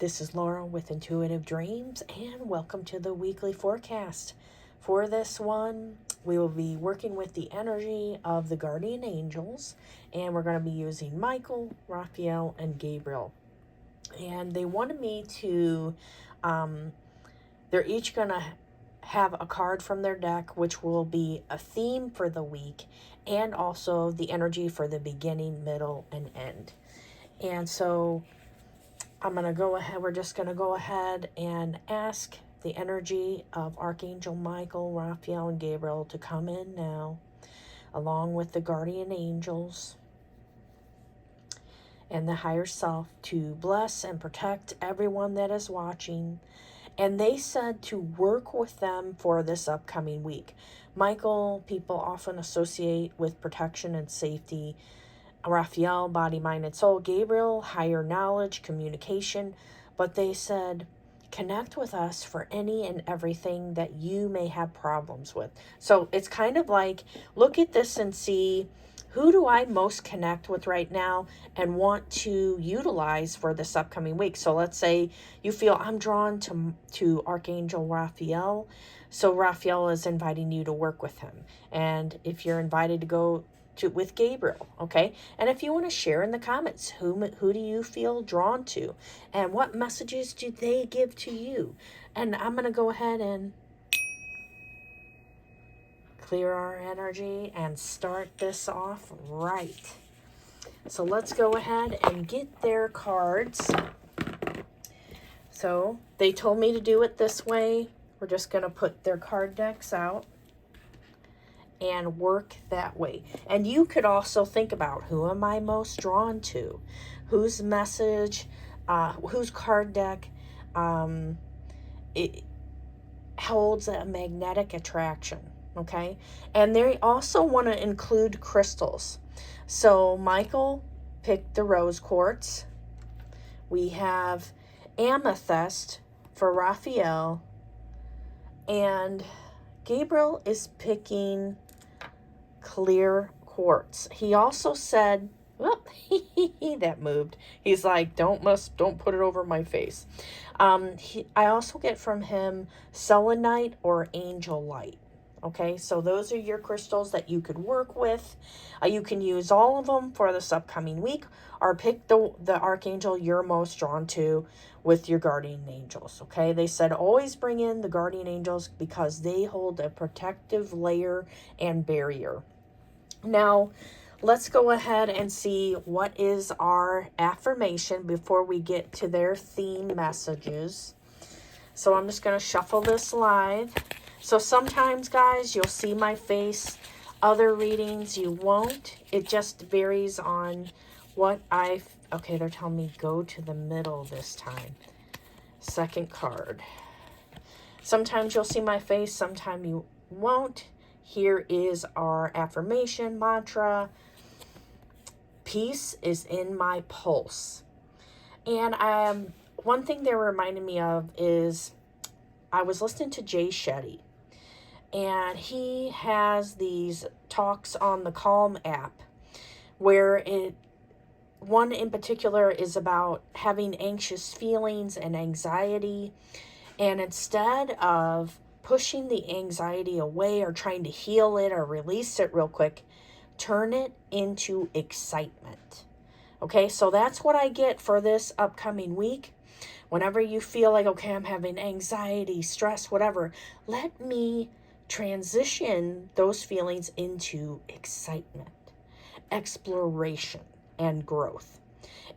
This is Laura with Intuitive Dreams, and welcome to the weekly forecast. For this one, we will be working with the energy of the guardian angels, and we're going to be using Michael, Raphael, and Gabriel. And they wanted me to, they're each going to have a card from their deck, which will be a theme for the week, and also the energy for the beginning, middle, and end. And so we're just going to go ahead and ask the energy of Archangel Michael, Raphael, and Gabriel to come in now, along with the guardian angels and the higher self, to bless and protect everyone that is watching. And they said to work with them for this upcoming week. Michael, people often associate with protection and safety. Raphael, body, mind, and soul. Gabriel, higher knowledge, communication. But they said, connect with us for any and everything that you may have problems with. So it's kind of like, look at this and see, who do I most connect with right now and want to utilize for this upcoming week? So let's say you feel, I'm drawn to Archangel Raphael. So Raphael is inviting you to work with him. And if you're invited to go with Gabriel, okay? And if you want to share in the comments, who do you feel drawn to? And what messages do they give to you? And I'm going to go ahead and clear our energy and start this off right. So let's go ahead and get their cards. So they told me to do it this way. We're just going to put their card decks out and work that way. And you could also think about, who am I most drawn to? Whose message, whose card deck it holds a magnetic attraction, okay? And they also want to include crystals. So Michael picked the rose quartz. We have amethyst for Raphael, and Gabriel is picking clear quartz. He also said, well, that moved. He's like, don't put it over my face. I also get from him selenite or angel light. Okay, so those are your crystals that you could work with. You can use all of them for this upcoming week, or pick the archangel you're most drawn to with your guardian angels. Okay, they said always bring in the guardian angels because they hold a protective layer and barrier. Now, let's go ahead and see what is our affirmation before we get to their theme messages. So I'm just going to shuffle this live. So sometimes, guys, you'll see my face. Other readings, you won't. It just varies on what okay, they're telling me go to the middle this time. Second card. Sometimes you'll see my face, sometimes you won't. Here is our affirmation mantra. Peace is in my pulse. And one thing they're reminding me of is I was listening to Jay Shetty, and he has these talks on the Calm app where one in particular is about having anxious feelings and anxiety. And instead of pushing the anxiety away or trying to heal it or release it real quick, turn it into excitement. Okay, so that's what I get for this upcoming week. Whenever you feel like, okay, I'm having anxiety, stress, whatever, let me transition those feelings into excitement, exploration, and growth.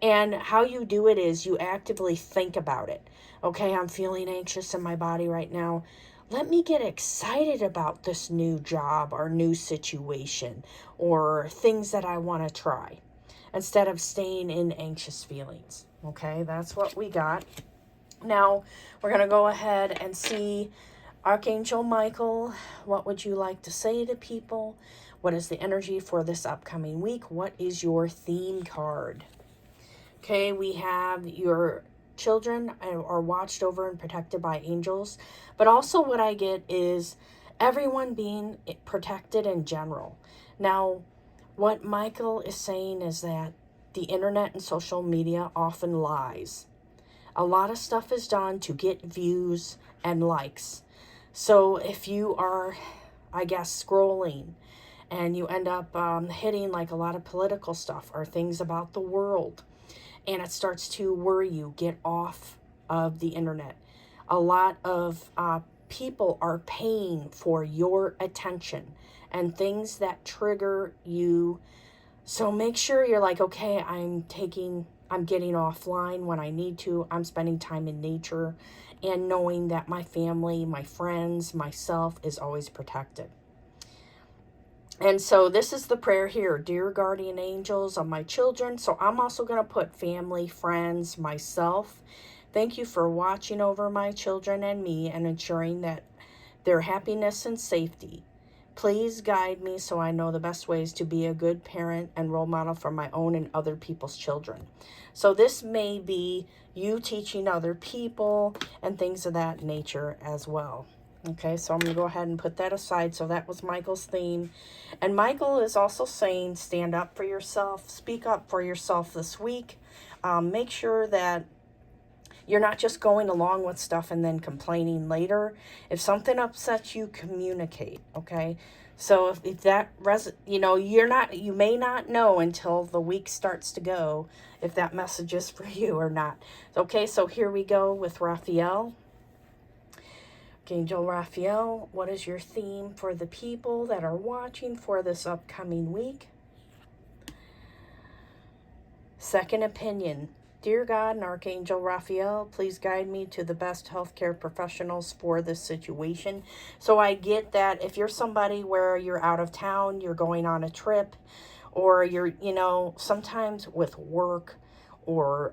And how you do it is you actively think about it. Okay, I'm feeling anxious in my body right now. Let me get excited about this new job or new situation or things that I want to try, instead of staying in anxious feelings. Okay, that's what we got. Now, we're going to go ahead and see Archangel Michael. What would you like to say to people? What is the energy for this upcoming week? What is your theme card? Okay, we have your children are watched over and protected by angels. But also what I get is everyone being protected in general. Now, what Michael is saying is that the internet and social media often lies. A lot of stuff is done to get views and likes. So if you are, I guess, scrolling and you end up hitting like a lot of political stuff or things about the world, and it starts to worry you, get off of the internet. A lot of people are paying for your attention and things that trigger you. So make sure you're like, okay, I'm getting offline when I need to. I'm spending time in nature and knowing that my family, my friends, myself is always protected. And so this is the prayer here. Dear guardian angels of my children. So I'm also going to put family, friends, myself. Thank you for watching over my children and me and ensuring that their happiness and safety. Please guide me so I know the best ways to be a good parent and role model for my own and other people's children. So this may be you teaching other people and things of that nature as well. Okay, so I'm going to go ahead and put that aside. So that was Michael's theme. And Michael is also saying, stand up for yourself. Speak up for yourself this week. Make sure that you're not just going along with stuff and then complaining later. If something upsets you, communicate, okay? So if that, you may not know until the week starts to go if that message is for you or not. Okay, so here we go with Raphael. Archangel Raphael, what is your theme for the people that are watching for this upcoming week? Second opinion. Dear God and Archangel Raphael, please guide me to the best healthcare professionals for this situation. So I get that if you're somebody where you're out of town, you're going on a trip, or you're, sometimes with work or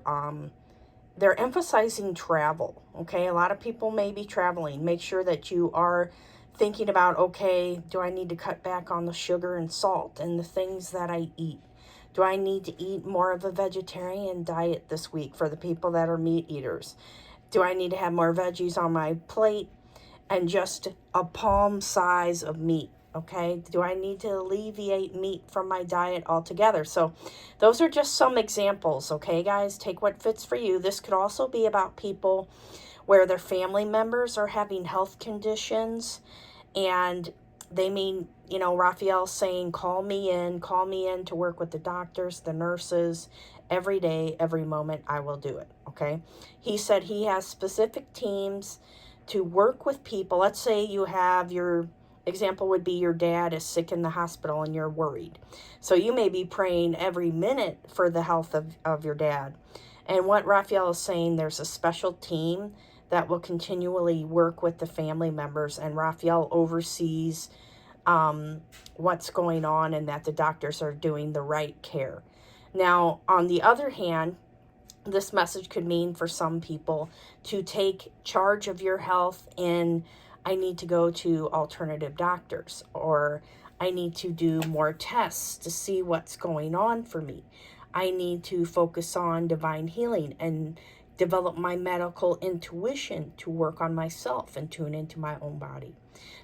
they're emphasizing travel, okay? A lot of people may be traveling. Make sure that you are thinking about, okay, do I need to cut back on the sugar and salt and the things that I eat? Do I need to eat more of a vegetarian diet this week for the people that are meat eaters? Do I need to have more veggies on my plate and just a palm size of meat? Okay, do I need to alleviate meat from my diet altogether? So those are just some examples, okay, guys? Take what fits for you. This could also be about people where their family members are having health conditions and they mean, Raphael's saying, call me in to work with the doctors, the nurses, every day, every moment, I will do it, okay? He said he has specific teams to work with people. Let's say you have your example would be your dad is sick in the hospital and you're worried. So you may be praying every minute for the health of your dad. And what Raphael is saying, there's a special team that will continually work with the family members, and Raphael oversees what's going on and that the doctors are doing the right care. Now, on the other hand, this message could mean for some people to take charge of your health in, I need to go to alternative doctors, or I need to do more tests to see what's going on for me. I need to focus on divine healing and develop my medical intuition to work on myself and tune into my own body.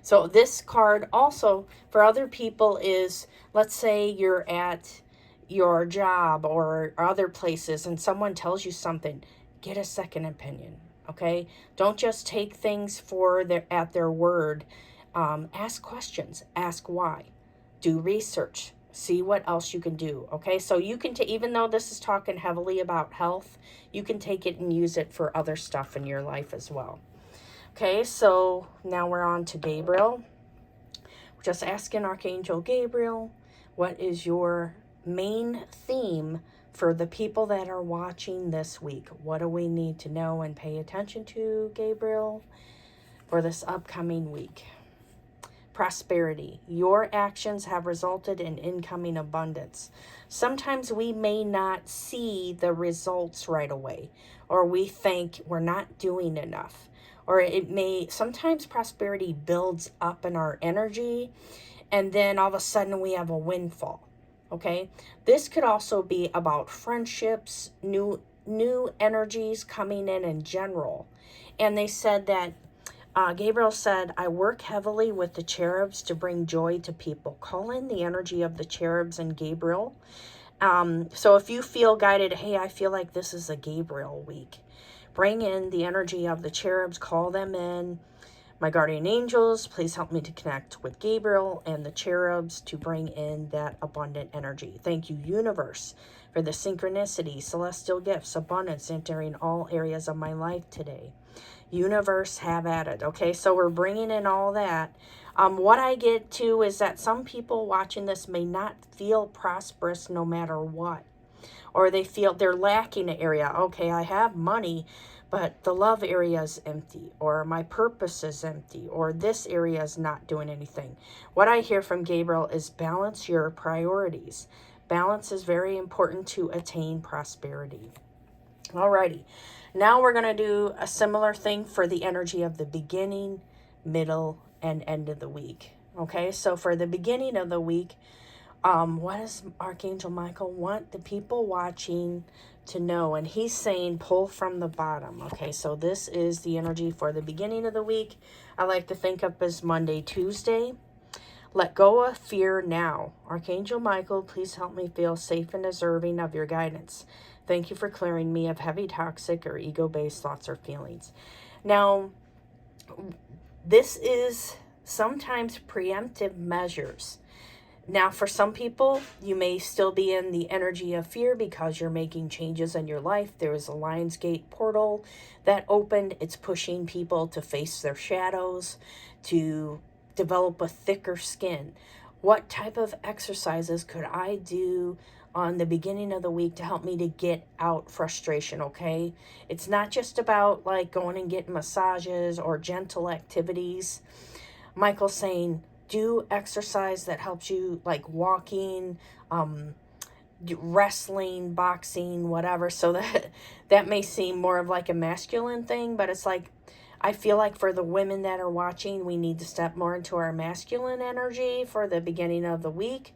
So this card also for other people is, let's say you're at your job or other places and someone tells you something, get a second opinion, okay? Don't just take things at their word. Ask questions, ask why, do research, see what else you can do, okay? So you can, even though this is talking heavily about health, you can take it and use it for other stuff in your life as well. Okay, so now we're on to Gabriel. We're just asking Archangel Gabriel, what is your main theme for the people that are watching this week? What do we need to know and pay attention to, Gabriel, for this upcoming week? Prosperity. Your actions have resulted in incoming abundance. Sometimes we may not see the results right away, or we think we're not doing enough. Or sometimes prosperity builds up in our energy, and then all of a sudden we have a windfall, okay? This could also be about friendships, new energies coming in general. And they said that, Gabriel said, I work heavily with the cherubs to bring joy to people. Call in the energy of the cherubs and Gabriel. So if you feel guided, hey, I feel like this is a Gabriel week. bring in the energy of the cherubs, call them in. My guardian angels, please help me to connect with Gabriel and the cherubs to bring in that abundant energy. Thank you, universe, for the synchronicity, celestial gifts, abundance entering all areas of my life today. Universe, have at it. Okay, so we're bringing in all that. What I get to is that some people watching this may not feel prosperous no matter what. Or they feel they're lacking an area. Okay, I have money, but the love area is empty, or my purpose is empty, or this area is not doing anything. What I hear from Gabriel is balance your priorities. Balance is very important to attain prosperity. Alrighty, now we're going to do a similar thing for the energy of the beginning, middle, and end of the week. Okay, so for the beginning of the week, what does Archangel Michael want the people watching to know? And he's saying pull from the bottom. Okay, so this is the energy for the beginning of the week. I like to think of as Monday, Tuesday. Let go of fear now. Archangel Michael, please help me feel safe and deserving of your guidance. Thank you for clearing me of heavy, toxic, or ego-based thoughts or feelings. Now, this is sometimes preemptive measures. Now, for some people, you may still be in the energy of fear because you're making changes in your life. There is a Lionsgate portal that opened. It's pushing people to face their shadows, to develop a thicker skin. What type of exercises could I do on the beginning of the week to help me to get out frustration, okay? It's not just about like going and getting massages or gentle activities. Michael's saying, do exercise that helps you, like walking, wrestling, boxing, whatever. So that may seem more of like a masculine thing, but it's like, I feel like for the women that are watching, we need to step more into our masculine energy for the beginning of the week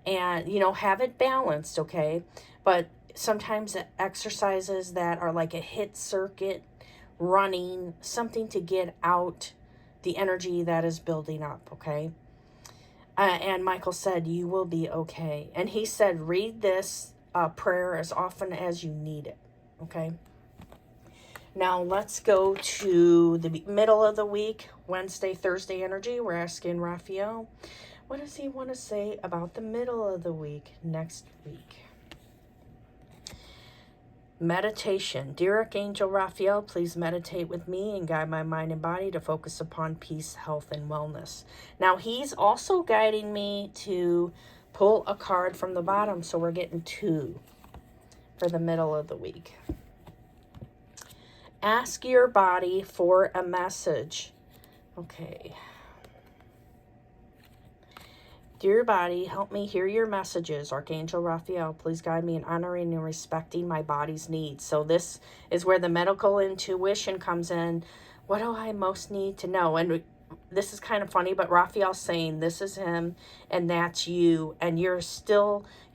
and, you know, have it balanced, okay? But sometimes exercises that are like a HIIT circuit, running, something to get out the energy that is building up, okay? And Michael said, you will be okay. And he said, read this prayer as often as you need it, okay? Now, let's go to the middle of the week, Wednesday, Thursday energy. We're asking Raphael, what does he want to say about the middle of the week next week? Meditation. Dear Archangel Raphael, please meditate with me and guide my mind and body to focus upon peace, health, and wellness. Now, he's also guiding me to pull a card from the bottom, so we're getting 2 for the middle of the week. Ask your body for a message. Okay. Dear body, help me hear your messages. Archangel Raphael, please guide me in honoring and respecting my body's needs. So this is where the medical intuition comes in. What do I most need to know? And this is kind of funny, but Raphael's saying this is him and that's you. And you're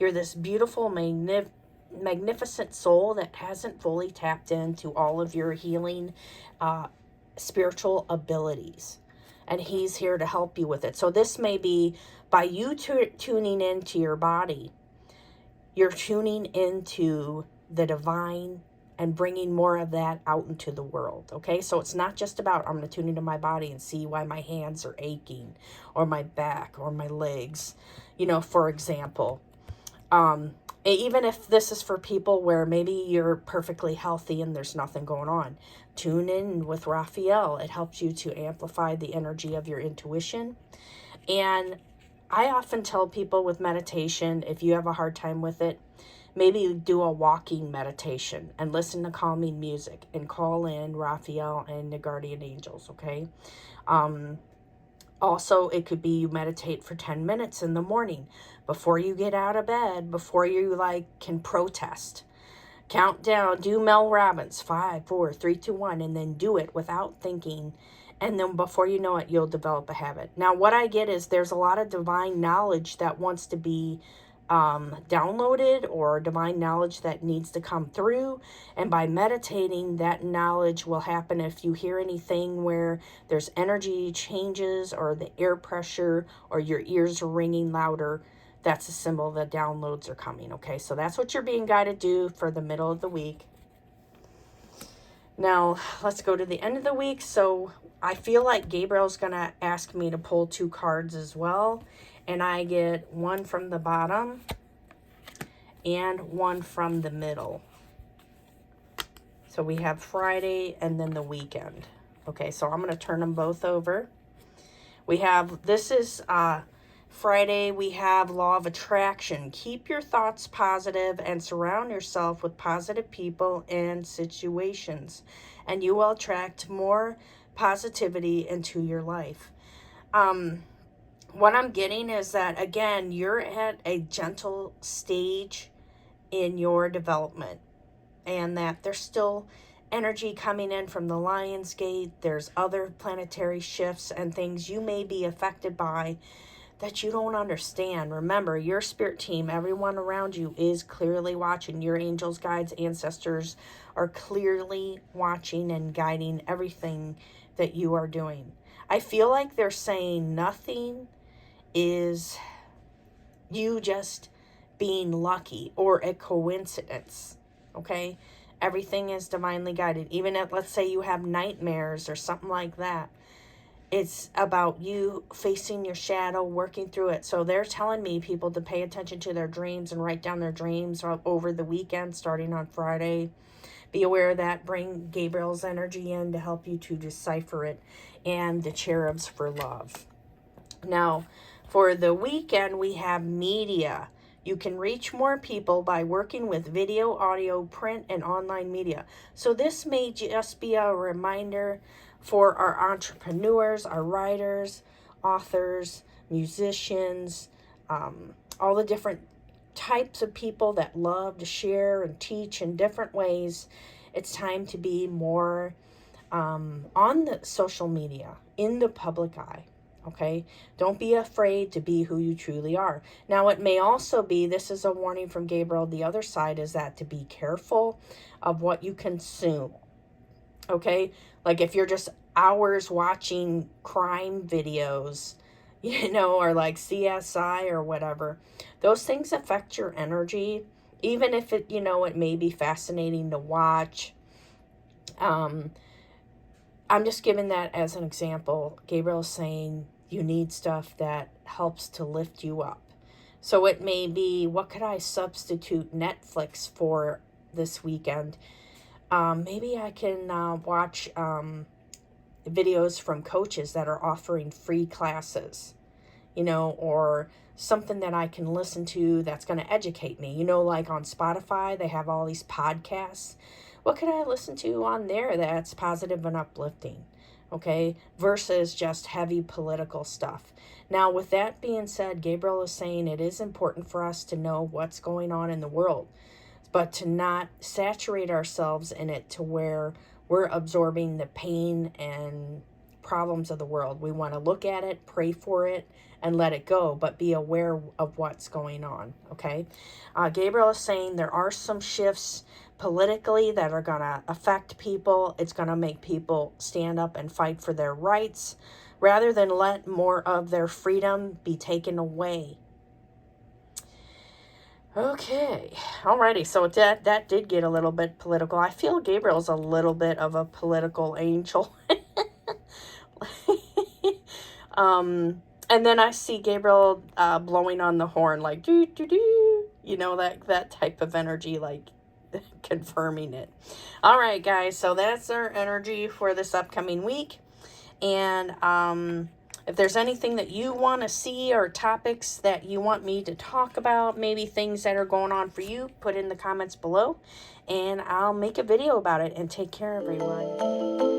this beautiful, magnificent soul that hasn't fully tapped into all of your healing spiritual abilities. And he's here to help you with it. So this may be by you tuning into your body, you're tuning into the divine and bringing more of that out into the world, okay? So it's not just about, I'm going to tune into my body and see why my hands are aching or my back or my legs, you know, for example. Even if this is for people where maybe you're perfectly healthy and there's nothing going on, tune in with Raphael. It helps you to amplify the energy of your intuition. And I often tell people with meditation, if you have a hard time with it, maybe do a walking meditation and listen to calming music and call in Raphael and the guardian angels, okay? Also, it could be you meditate for 10 minutes in the morning before you get out of bed, before you can protest. Count down, do Mel Robbins, 5, 4, 3, 2, 1, and then do it without thinking. And then before you know it, you'll develop a habit. Now, what I get is there's a lot of divine knowledge that wants to be downloaded, or divine knowledge that needs to come through. And by meditating, that knowledge will happen. If you hear anything where there's energy changes or the air pressure or your ears are ringing louder, that's a symbol that downloads are coming, okay? So that's what you're being guided to do for the middle of the week. Now, let's go to the end of the week. So I feel like Gabriel's going to ask me to pull 2 cards as well. And I get one from the bottom and one from the middle. So we have Friday and then the weekend. Okay, so I'm going to turn them both over. We have, this is Friday, we have Law of Attraction. Keep your thoughts positive and surround yourself with positive people and situations, and you will attract more positivity into your life. What I'm getting is that, again, you're at a gentle stage in your development, and that there's still energy coming in from the Lion's Gate. There's other planetary shifts and things you may be affected by that you don't understand. Remember, your spirit team, everyone around you is clearly watching. Your angels, guides, ancestors are clearly watching and guiding everything that you are doing. I feel like they're saying nothing is you just being lucky or a coincidence. Okay? Everything is divinely guided. Even if, let's say, you have nightmares or something like that, it's about you facing your shadow, working through it. So they're telling me, people, to pay attention to their dreams and write down their dreams over the weekend, starting on Friday. Be aware of that. Bring Gabriel's energy in to help you to decipher it, and the cherubs for love. Now, for the weekend, we have media. You can reach more people by working with video, audio, print, and online media. So this may just be a reminder for our entrepreneurs, our writers, authors, musicians, all the different types of people that love to share and teach in different ways. It's time to be more on the social media, in the public eye. Okay, don't be afraid to be who you truly are. Now, it may also be, this is a warning from Gabriel, the other side is that to be careful of what you consume. Okay, like if you're just hours watching crime videos, or like CSI or whatever, those things affect your energy, even if it, it may be fascinating to watch. I'm just giving that as an example. Gabriel's saying you need stuff that helps to lift you up. So it may be, what could I substitute Netflix for this weekend? Maybe I can watch videos from coaches that are offering free classes, or something that I can listen to that's going to educate me. Like on Spotify, they have all these podcasts. What could I listen to on there that's positive and uplifting? Okay, versus just heavy political stuff. Now, with that being said, Gabriel is saying it is important for us to know what's going on in the world, but to not saturate ourselves in it to where we're absorbing the pain and problems of the world. We want to look at it, pray for it, and let it go, but be aware of what's going on, okay? Gabriel is saying there are some shifts politically that are going to affect people. It's going to make people stand up and fight for their rights rather than let more of their freedom be taken away. Okay, alrighty, so that did get a little bit political. I feel Gabriel's a little bit of a political angel. And then I see Gabriel blowing on the horn, like, doo, doo, doo. That type of energy, like, confirming it. All right, guys, so that's our energy for this upcoming week. And if there's anything that you want to see or topics that you want me to talk about, maybe things that are going on for you, put in the comments below, and I'll make a video about it. And take care, everyone.